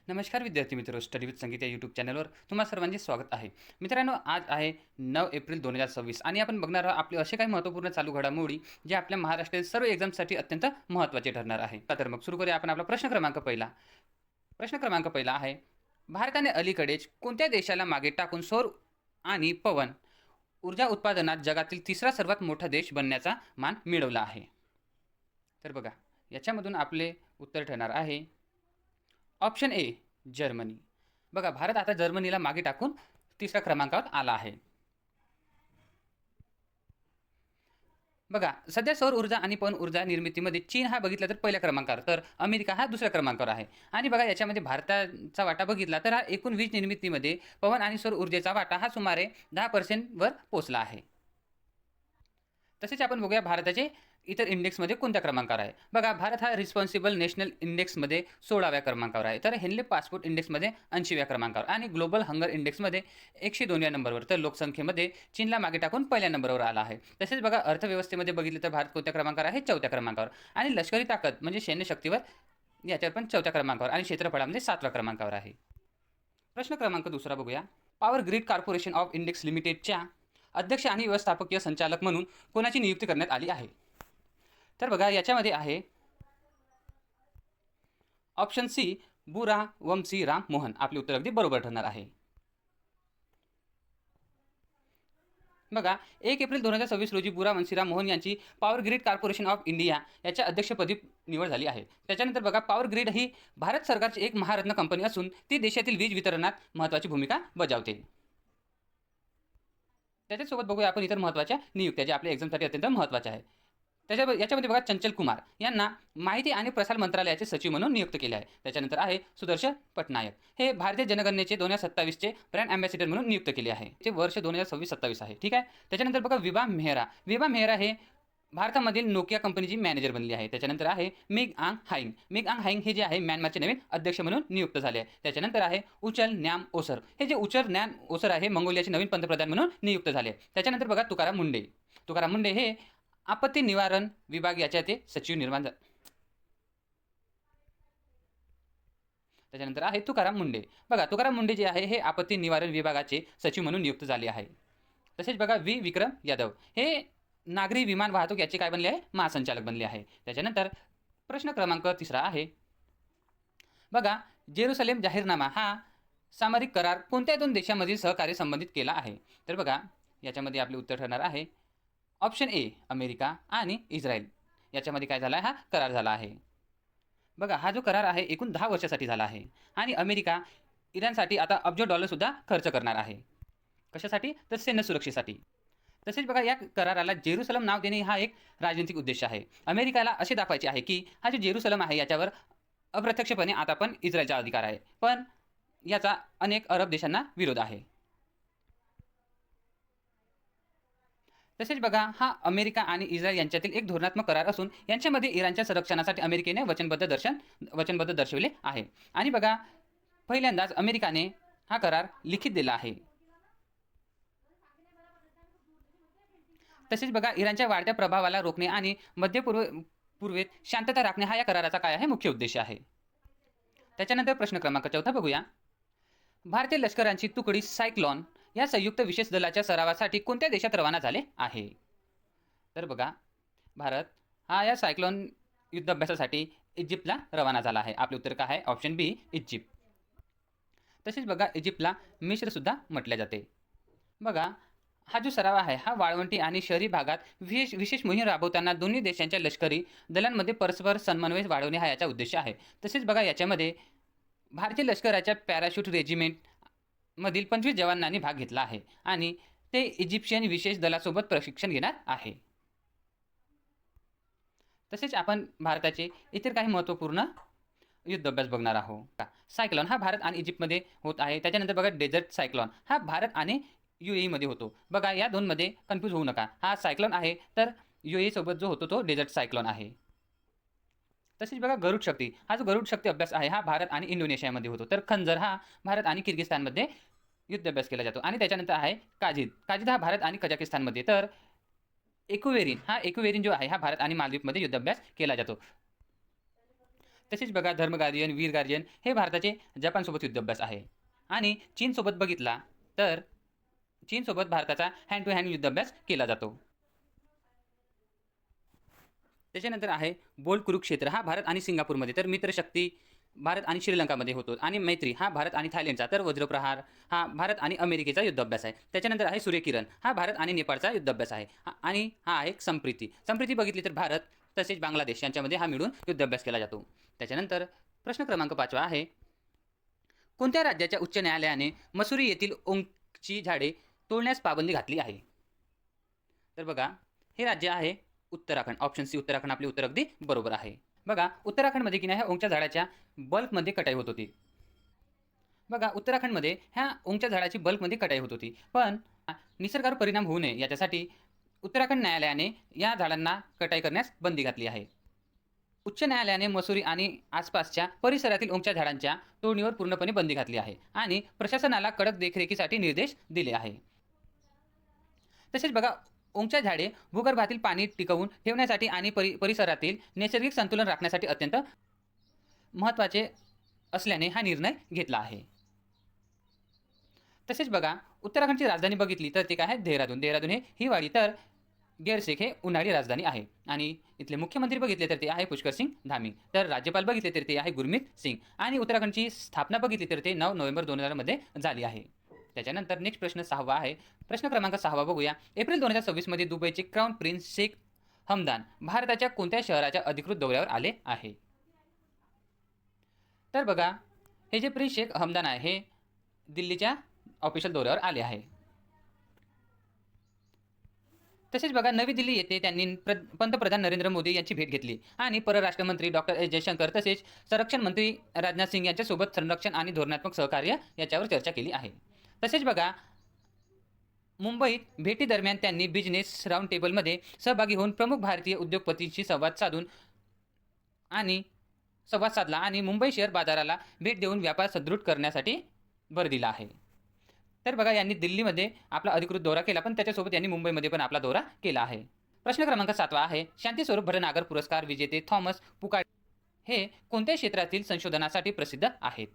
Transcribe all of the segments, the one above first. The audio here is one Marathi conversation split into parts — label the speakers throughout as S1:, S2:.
S1: नमस्कार विद्यार्थी मित्र, स्टडी विथ संगीत या यूट्यूब चॅनलवर तुम्हा सर्वांचे स्वागत आहे. मित्रांनो, आज आहे 9 एप्रिल 2026 आणि आपण बघणार आहोत आपले असे काही महत्त्वपूर्ण चालू घडामोडी जे आपल्या महाराष्ट्रातील सर्व एक्झामसाठी अत्यंत महत्त्वाचे ठरणार आहे. तर मग सुरू करूया आपण आपला प्रश्न क्रमांक पहिला आहे, भारताने अलीकडेच कोणत्या देशाला मागे टाकून सौर आणि पवन ऊर्जा उत्पादनात जगातील तिसरा सर्वात मोठा देश बनण्याचा मान मिळवला आहे? तर बघा, याच्यामधून आपले उत्तर ठरणार आहे ऑप्शन ए, जर्मनी. बघा, भारत आता जर्मनीला मागे टाकून तिसऱ्या क्रमांकावर आला आहे. बघा, सध्या सौर ऊर्जा आणि पवन ऊर्जा निर्मितीमध्ये चीन हा बघितला तर पहिल्या क्रमांकावर, तर अमेरिका हा दुसऱ्या क्रमांकावर आहे. आणि बघा, याच्यामध्ये भारताचा वाटा बघितला तर हा एकूण वीज निर्मितीमध्ये पवन आणि सौर ऊर्जेचा वाटा हा सुमारे 10% वर पोहोचला आहे. तसेच आपण बघूया भारताचे इतर इंडेक्समध्ये कोणत्या क्रमांकावर आहे. बघा, भारत हा रिस्पॉन्सिबल नॅशनल इंडेक्समध्ये 16व्या क्रमांकावर आहे, तर हेनले पासपोर्ट इंडेक्समध्ये 80व्या क्रमांकावर आणि ग्लोबल हंगर इंडेक्समध्ये 102व्या नंबरवर, तर लोकसंख्येमध्ये चीनला मागे टाकून पहिल्या नंबरवर आला आहे. तसेच बघा, अर्थव्यवस्थेमध्ये बघितलं तर भारत कोणत्या क्रमांकावर आहे? 4थ्या क्रमांकावर. आणि लष्करी ताकद म्हणजे सैन्य शक्तीवर याच्यावर पण 4थ्या क्रमांकावर आणि क्षेत्रफळामध्ये 7व्या क्रमांकावर आहे. प्रश्न क्रमांक दुसरा बघूया. Power grid corporation of index लिमिटेडच्या अध्यक्ष आणि व्यवस्थापकीय संचालक म्हणून कोणाची नियुक्ती करण्यात आली आहे? तर बघा, याच्यामध्ये आहे ऑप्शन सी, बुरा वंशी राम मोहन. आपले उत्तर अगदी बरोबर ठरणार आहे. बघा, 1 एप्रिल 2026 रोजी बुरा वंशीराम मोहन यांची power grid corporation of India याच्या अध्यक्षपदी निवड झाली आहे. त्याच्यानंतर बघा, पॉवर ग्रिड ही भारत सरकारची एक महारत्न कंपनी असून ती देशातील वीज वितरणात महत्त्वाची भूमिका बजावते. त्याच्यासोबत बघूया आपण इतर महत्त्वाच्या नियुक्त्या ज्या आपल्या एक्झामसाठी अत्यंत महत्त्वाच्या आहे. याच्यामध्ये बघा, चंचल कुमार यांना माहिती आणि प्रसार मंत्रालयाचे सचिव म्हणून नियुक्त केले आहे. त्याच्यानंतर आहे सुदर्शन पटनायक, हे भारतीय जनगणनेचे 2027चे ब्रँड अँबॅसिडर म्हणून नियुक्त केले आहे. ते वर्ष 2026-27 आहे. ठीक आहे. त्याच्यानंतर बघा, विभा मेहरा हे भारतामधील नोकिया कंपनीची मॅनेजर बनली आहे. त्याच्यानंतर आहे मिग आंग हाईंग हे जे आहे म्यानमारचे नवीन अध्यक्ष म्हणून नियुक्त झाले आहे. त्याच्यानंतर आहे उचल न्याम ओसर, हे जे उचल न्याम ओसर आहे मंगोलियाचे नवीन पंतप्रधान म्हणून नियुक्त झाले. त्याच्यानंतर बघा, तुकाराम मुंडे हे आपत्ती निवारण विभाग याच्या ते सचिव निर्माण झाले. त्याच्यानंतर आहे तुकाराम मुंडे. बघा, तुकाराम मुंडे जे आहे हे आपत्ती निवारण विभागाचे सचिव म्हणून नियुक्त झाले आहे. तसेच बघा, विक्रम यादव हे नागरी विमान वाहतूक याचे काय बनले आहे? महासंचालक बनले आहे. त्याच्यानंतर प्रश्न क्रमांक तिसरा आहे, बघा, जेरुसलेम जाहीरनामा हा सामरिक करार कोणत्या दोन देशांमधील सहकार्य संबंधित केला आहे? तर बघा, याच्यामध्ये आपले उत्तर ठरणार आहे ऑप्शन ए, अमेरिका आणि इस्रायल याच्यामध्ये काय झाला आहे? हा करार झाला आहे. बघा, हा जो करार आहे एकूण 10 वर्षासाठी झाला आहे आणि अमेरिका इराणसाठी आता अब्ज डॉलरसुद्धा खर्च करणार आहे. कशासाठी? तर सैन्य सुरक्षेसाठी. तसेच बघा, या कराराला जेरुसलम नाव देणे हा एक राजनैतिक उद्देश आहे. अमेरिकेला असे दाखवायचे आहे की हा जो जेरुसलम आहे याच्यावर अप्रत्यक्षपणे आता पण इस्रायलचा अधिकार आहे, पण याचा अनेक अरब देशांना विरोध आहे. तसेच बघा, हा अमेरिका आणि इस्रायल यांच्यातील एक धोरणात्मक करार असून यांच्यामध्ये इराणच्या संरक्षणासाठी अमेरिकेने वचनबद्ध दर्शविले आहे. आणि बघा, पहिल्यांदाच अमेरिकाने हा करार लिखित दिला आहे. तसेच बघा, इराणच्या वाढत्या प्रभावाला रोखणे आणि पूर्वेत शांतता राखणे हा या कराराचा काय आहे? मुख्य उद्देश आहे. त्याच्यानंतर प्रश्न क्रमांक 4 बघूया. भारतीय लष्कराची तुकडी सायक्लॉन या संयुक्त विशेष दलाच्या सरावासाठी कोणत्या देशात रवाना झाले आहे? तर बघा, भारत हा या सायक्लॉन युद्ध अभ्यासासाठी इजिप्तला रवाना झाला आहे. आपले उत्तर काय आहे? ऑप्शन बी, इजिप्त. तसेच बघा, इजिप्तला मिस्रसुद्धा म्हटले जाते. बघा, हा जो सराव आहे हा वाळवंटी आणि शहरी भागात विशेष मोहीम राबवताना दोन्ही देशांच्या लष्करी दलांमध्ये परस्पर समन्वय वाढवणे हा याचा उद्देश आहे. तसेच बघा, याच्यामध्ये भारतीय लष्कराच्या पॅराशूट रेजिमेंटमधील 25 जवानांनी भाग घेतला आहे आणि ते इजिप्शियन विशेष दलासोबत प्रशिक्षण घेणार आहे. तसेच आपण भारताचे इतर काही महत्त्वपूर्ण युद्ध अभ्यास बघणार आहोत. सायक्लॉन हा भारत आणि इजिप्तमध्ये होत आहे. त्याच्यानंतर बघा, डेझर्ट सायक्लॉन हा भारत आणि UAE मध्ये होतो. बघा, या दोनमध्ये कन्फ्यूज होऊ नका. हा सायक्लॉन आहे तर UAE सोबत जो होतो तो डेझर्ट सायक्लॉन आहे. तसेच बघा, गरुड शक्ती हा जो गरुड शक्ती अभ्यास आहे हा भारत आणि इंडोनेशियामध्ये होतो. तर खंजर हा भारत आणि किर्गिस्तानमध्ये युद्ध अभ्यास केला जातो. आणि त्याच्यानंतर आहे काजिद हा भारत आणि कझाकिस्तानमध्ये. तर एक्वेरिन जो आहे हा भारत आणि मालदीवमध्ये युद्ध अभ्यास केला जातो. तसेच बघा धर्म गार्जियन, वीर गार्जियन हे भारताचे जपानसोबत युद्धाभ्यास आहे. आणि चीनसोबत बघितला तर चीनसोबत भारताचा हँड टू हँड युद्धाभ्यास केला जातो. त्याच्यानंतर आहे बोल कुरुक्षेत्र, हा भारत आणि सिंगापूरमध्ये, तर मित्रशक्ती भारत आणि श्रीलंकामध्ये होतो. आणि मैत्री हा भारत आणि थायलंडचा, तर वज्रप्रहार हा भारत आणि अमेरिकेचा युद्धाभ्यास आहे. त्याच्यानंतर आहे सूर्यकिरण, हा भारत आणि नेपाळचा युद्धाभ्यास आहे. आणि हा आहे संप्रीती. संप्रीती बघितली तर भारत तसेच बांगलादेश यांच्यामध्ये हा मिळून युद्धाभ्यास केला जातो. त्याच्यानंतर प्रश्न क्रमांक 5 आहे, कोणत्या राज्याच्या उच्च न्यायालयाने मसुरी येथील ओंकची झाडे तोडण्यास पाबंदी घातली आहे? तर बघा हे राज्य आहे उत्तराखंड. ऑप्शन सी उत्तराखंड आपले उत्तर अगदी बरोबर आहे. बघा उत्तराखंडमध्ये की नाही ह्या ओंकच्या झाडाच्या बल्कमध्ये कटाई होत होती. बघा उत्तराखंडमध्ये ह्या ओंकच्या झाडाची बल्कमध्ये कटाई होत होती, पण निसर्गावर परिणाम होऊ नये याच्यासाठी उत्तराखंड न्यायालयाने या झाडांना कटाई करण्यास बंदी घातली आहे. उच्च न्यायालयाने मसुरी आणि आसपासच्या परिसरातील ओंकच्या झाडांच्या तोडणीवर पूर्णपणे बंदी घातली आहे आणि प्रशासनाला कडक देखरेखीसाठी निर्देश दिले आहे. तसेच बघा ओंकच्या झाडे भूगर्भातील पाणी टिकवून ठेवण्यासाठी आणि परिसरातील नैसर्गिक संतुलन राखण्यासाठी अत्यंत महत्त्वाचे असल्याने हा निर्णय घेतला आहे. तसेच बघा उत्तराखंडची राजधानी बघितली तर ते काय आहे देहरादून. देहरादून हे हिवाळी तर गेरसेख हे उन्हाळी राजधानी आहे. आणि इथले मुख्यमंत्री बघितले तर ते आहे पुष्कर सिंग धामी, तर राज्यपाल बघितले तर ते आहे गुरमीत सिंग. आणि उत्तराखंडची स्थापना बघितली तर ते 9 नोव्हेंबर 2000 मध्ये झाली आहे. त्याच्यानंतर नेक्स्ट प्रश्न 6वा आहे. प्रश्न क्रमांक 6वा बघूया. एप्रिल 2026 मध्ये दुबईचे क्राऊन प्रिन्स शेख हमदान भारताच्या कोणत्या शहराच्या अधिकृत दौऱ्यावर आले आहे? तर बघा हे जे प्रिन्स शेख हमदान आहे हे दिल्लीच्या ऑफिशियल दौऱ्यावर आले आहे. तसेच बघा नवी दिल्ली येथे त्यांनी पंतप्रधान नरेंद्र मोदी यांची भेट घेतली आणि परराष्ट्र मंत्री डॉक्टर एस जयशंकर तसेच संरक्षण मंत्री राजनाथ सिंग यांच्यासोबत संरक्षण आणि धोरणात्मक सहकार्य याच्यावर चर्चा केली आहे. तसेच बघा मुंबईत भेटीदरम्यान त्यांनी बिझनेस राऊंड टेबलमध्ये सहभागी होऊन प्रमुख भारतीय उद्योगपतींशी संवाद साधला आणि मुंबई शेअर बाजाराला भेट देऊन व्यापार सुदृढ करण्यासाठी भर दिला आहे. तर बघा यांनी दिल्लीमध्ये आपला अधिकृत दौरा केला, पण त्याच्यासोबत यांनी मुंबईमध्ये पण आपला दौरा केला आहे. प्रश्न क्रमांक 7वा आहे. शांतीस्वरूप भटनागर पुरस्कार विजेते थॉमस पुकार्ड हे कोणत्या क्षेत्रातील संशोधनासाठी प्रसिद्ध आहेत?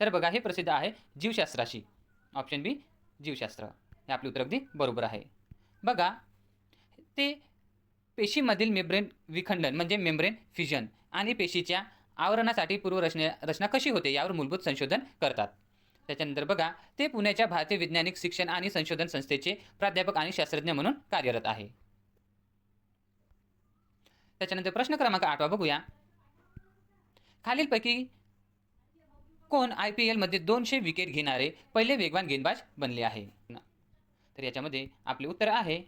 S1: तर बघा हे प्रसिद्ध आहे जीवशास्त्राशी. ऑप्शन बी जीवशास्त्र हे आपले उत्तर अगदी बरोबर आहे. बघा ते पेशीमधील मेम्ब्रेन विखंडन म्हणजे मेम्ब्रेन फ्युजन आणि पेशीच्या आवरणासाठी पूर्वरचना कशी होते यावर मूलभूत संशोधन करतात. त्याच्यानंतर बघा ते पुण्याच्या भारतीय वैज्ञानिक शिक्षण आणि संशोधन संस्थेचे प्राध्यापक आणि शास्त्रज्ञ म्हणून कार्यरत आहे. त्याच्यानंतर प्रश्न क्रमांक 8वा बघूया. खालीलपैकी कोण IPL मध्ये 200 विकेट घेणारे पहिले वेगवान गेंदबाज बनले आहे? तर याच्यामध्ये आपले उत्तर आहे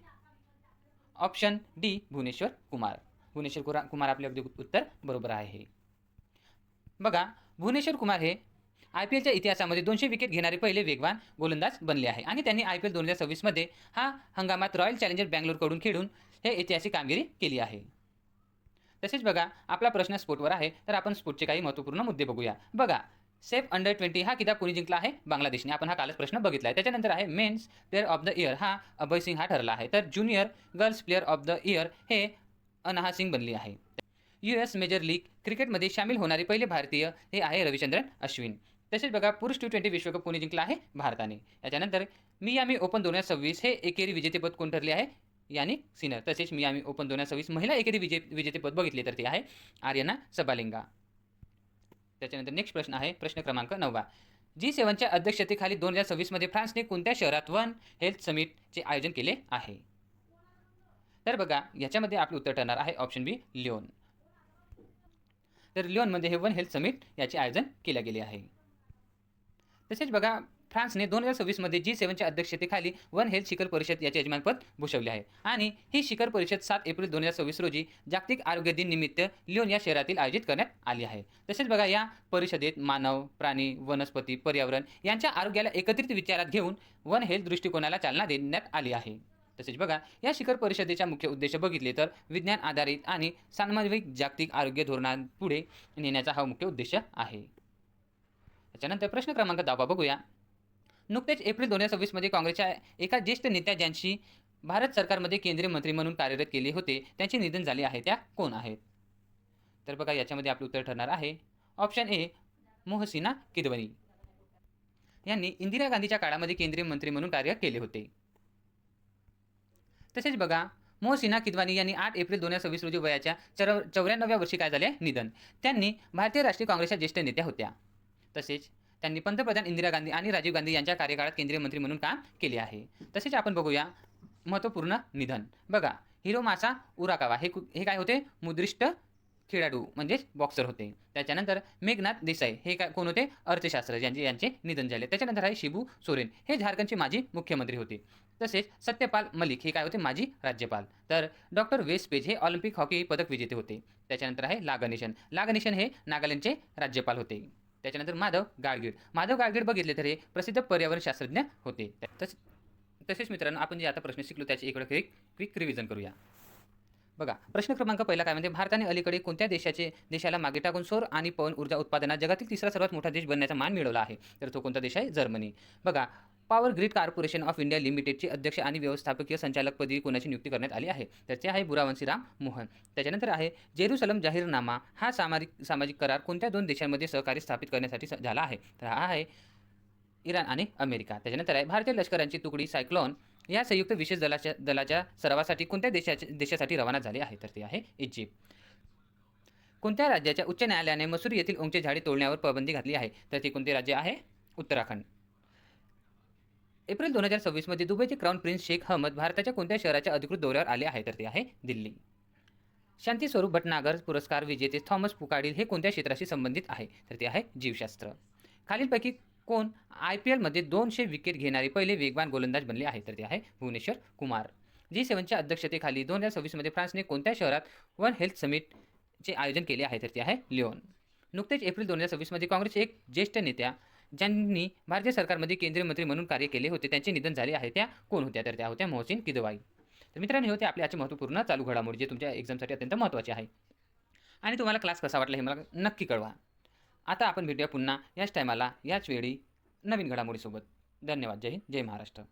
S1: ऑप्शन डी भुवनेश्वर कुमार. भुवनेश्वर कुमार आपले अगदी उत्तर बरोबर आहे. बघा भुवनेश्वर कुमार हे IPLच्या इतिहासामध्ये 200 विकेट घेणारे पहिले वेगवान गोलंदाज बनले आहे आणि त्यांनी IPL 2026 मध्ये हा हंगामात रॉयल चॅलेंजर बँगलोरकडून खेळून हे ऐतिहासिक कामगिरी केली आहे. तसेच बघा आपला प्रश्न स्पोर्टवर आहे, तर आपण स्पोर्टचे काही महत्त्वपूर्ण मुद्दे बघूया. बघा सेफ अंडर 20 हा किताब कोणी जिंकला आहे? बांगलादेशने. आपण हा कालच प्रश्न बघितला आहे. त्याच्यानंतर आहे men's player of the year हा अभय सिंग हा ठरला आहे, तर junior girls player of the year हे अनाहा सिंग बनली आहे. US मेजर लीग क्रिकेटमध्ये सामील होणारे पहिले भारतीय हे आहे रविचंद्रन अश्विन. तसेच बघा पुरुष T20 विश्वकप कोणी जिंकला आहे? भारताने. याच्यानंतर मियामी ओपन 2026 हे एकेरी विजेतेपद कोण ठरले आहे? Jannik Sinner. तसेच मियामी ओपन 2026 महिला एकेरी विजेतेपद बघितले तर ते आहे आर्यना सबालेंगा. त्याच्यानंतर नेक्स्ट प्रश्न आहे प्रश्न क्रमांक 9वा. G7च्या अध्यक्षतेखाली 2026 मध्ये फ्रान्सने कोणत्या शहरात वन हेल्थ समिटचे आयोजन केले आहे? तर बघा याच्यामध्ये आपले उत्तर ठरणार आहे ऑप्शन बी लिओन. तर लिओनमध्ये हे वन हेल्थ समिट याचे आयोजन केले गेले आहे. तसेच बघा फ्रान्सने 2026 मध्ये G7च्या अध्यक्षतेखाली वन हेल्थ शिखर परिषद याचे यजमानपद भूषवले आहे आणि ही शिखर परिषद 7 एप्रिल 2026 रोजी जागतिक आरोग्य दिन निमित्त लिओन या शहरातील आयोजित करण्यात आली आहे. तसेच बघा या परिषदेत मानव, प्राणी, वनस्पती, पर्यावरण यांच्या आरोग्याला एकत्रित विचारात घेऊन वन हेल्थ दृष्टिकोनाला चालना देण्यात आली आहे. तसेच बघा या शिखर परिषदेचा मुख्य उद्देश बघितले तर विज्ञान आधारित आणि समन्वयित जागतिक आरोग्य धोरणांपुढे नेण्याचा हा मुख्य उद्देश आहे. त्याच्यानंतर प्रश्न क्रमांक 10 बघूया. नुकतेच एप्रिल 2026 मध्ये काँग्रेसच्या एका ज्येष्ठ नेत्या ज्यांची भारत सरकारमध्ये केंद्रीय मंत्री म्हणून कार्यरत केले होते त्यांचे निधन झाले आहे, त्या कोण आहेत? तर बघा याच्यामध्ये आपलं उत्तर ठरणार आहे ऑप्शन ए मोहसिना किदवई. यांनी इंदिरा गांधीच्या काळामध्ये केंद्रीय मंत्री म्हणून कार्य केले होते. तसेच बघा मोहसिना किदवानी यांनी 8 एप्रिल 2026 रोजी वयाच्या 94व्या वर्षी काय झाले निधन. त्यांनी भारतीय राष्ट्रीय काँग्रेसच्या ज्येष्ठ नेत्या होत्या. तसेच त्यांनी पंतप्रधान इंदिरा गांधी आणि राजीव गांधी यांच्या कार्यकाळात केंद्रीय मंत्री म्हणून काम केले आहे. तसेच आपण बघूया महत्त्वपूर्ण निधन. बघा हिरोमासा उराकावा हे काय होते मुद्रिष्ट खेळाडू म्हणजेच बॉक्सर होते. त्याच्यानंतर मेघनाथ देसाई हे काय कोण होते अर्थशास्त्र यांचे निधन झाले. त्याच्यानंतर आहे शिबू सोरेन हे झारखंडचे माजी मुख्यमंत्री होते. तसेच सत्यपाल मलिक हे काय होते माजी राज्यपाल. तर डॉक्टर वेस पेज हे ऑलिम्पिक हॉकी पदक विजेते होते. त्याच्यानंतर आहे लागनेशन हे नागालँडचे राज्यपाल होते. त्याच्यानंतर माधव गाडगीळ बघितले तर हे प्रसिद्ध पर्यावरण शास्त्रज्ञ होते. तसेच मित्रांनो आपण जे आता प्रश्न शिकलो त्याचे एक क्विक रिव्हिजन करूया. बघा प्रश्न क्रमांक पहिला काय म्हणते भारताने अलीकडे कोणत्या देशाला मागे टाकून सौर आणि पवन ऊर्जा उत्पादनात जगातील तिसरा सर्वात मोठा देश बनण्याचा मान मिळवला आहे. तर तो कोणता देश आहे जर्मनी. बघा power grid corporation of India लिमिटेडचे अध्यक्ष आणि व्यवस्थापकीय संचालकपदी कोणाची नियुक्ती करण्यात आली आहे. तर ते आहे बुरावंशी राम मोहन. त्याच्यानंतर आहे जेरुसलम जाहीरनामा हा सामाजिक करार कोणत्या दोन देशांमध्ये सहकार्य स्थापित करण्यासाठी झाला आहे. तर हा आहे इराण आणि अमेरिका. त्याच्यानंतर आहे भारतीय लष्करांची तुकडी सायक्लोन या संयुक्त विशेष दलाच्या सरावासाठी कोणत्या देशासाठी रवाना झाले आहे. तर ते आहे इजिप्त. कोणत्या राज्याच्या उच्च न्यायालयाने मसूरी येथील ओंगचे झाडे तोडण्यावर पाबंदी घातली आहे. तर ते कोणते राज्य आहे उत्तराखंड. एप्रिल 2026 मध्ये दुबईचे क्राऊन प्रिन्स शेख हमद भारताच्या कोणत्या शहराच्या अधिकृत दौऱ्यावर आले आहे. तर ते आहे दिल्ली. शांती स्वरूप भटनागर पुरस्कार विजेते थॉमस पुकाडिल हे कोणत्या क्षेत्राशी संबंधित आहे. तर ते आहे जीवशास्त्र. खालीलपैकी कोण IPL मध्ये 200 विकेट घेणारे पहिले वेगवान गोलंदाज बनले आहे. तर ते आहे भुवनेश्वर कुमार. G7च्या अध्यक्षतेखाली 2026 मध्ये फ्रान्सने कोणत्या शहरात वन हेल्थ समिटचे आयोजन केले आहे. तर ते आहे लिओन. नुकतेच एप्रिल 2026 मध्ये काँग्रेसचे एक ज्येष्ठ नेत्या ज्यांनी भारतीय सरकारमध्ये केंद्रीय मंत्री म्हणून कार्य केले होते त्यांचे निधन झाले आहे. त्या कोण होत्या. तर त्या होत्या मोहसिन किदवाई. तर मित्रांनो हे होते आपले आजचे महत्त्वपूर्ण चालू घडामोडी जे तुमच्या एक्झामसाठी अत्यंत महत्त्वाचे आहे. आणि तुम्हाला क्लास कसा वाटला हे मला नक्की कळवा. आता आपण भेटूया पुन्हा याच टायमाला याच वेळी नवीन घडामोडीसोबत. धन्यवाद. जय हिंद जय महाराष्ट्र.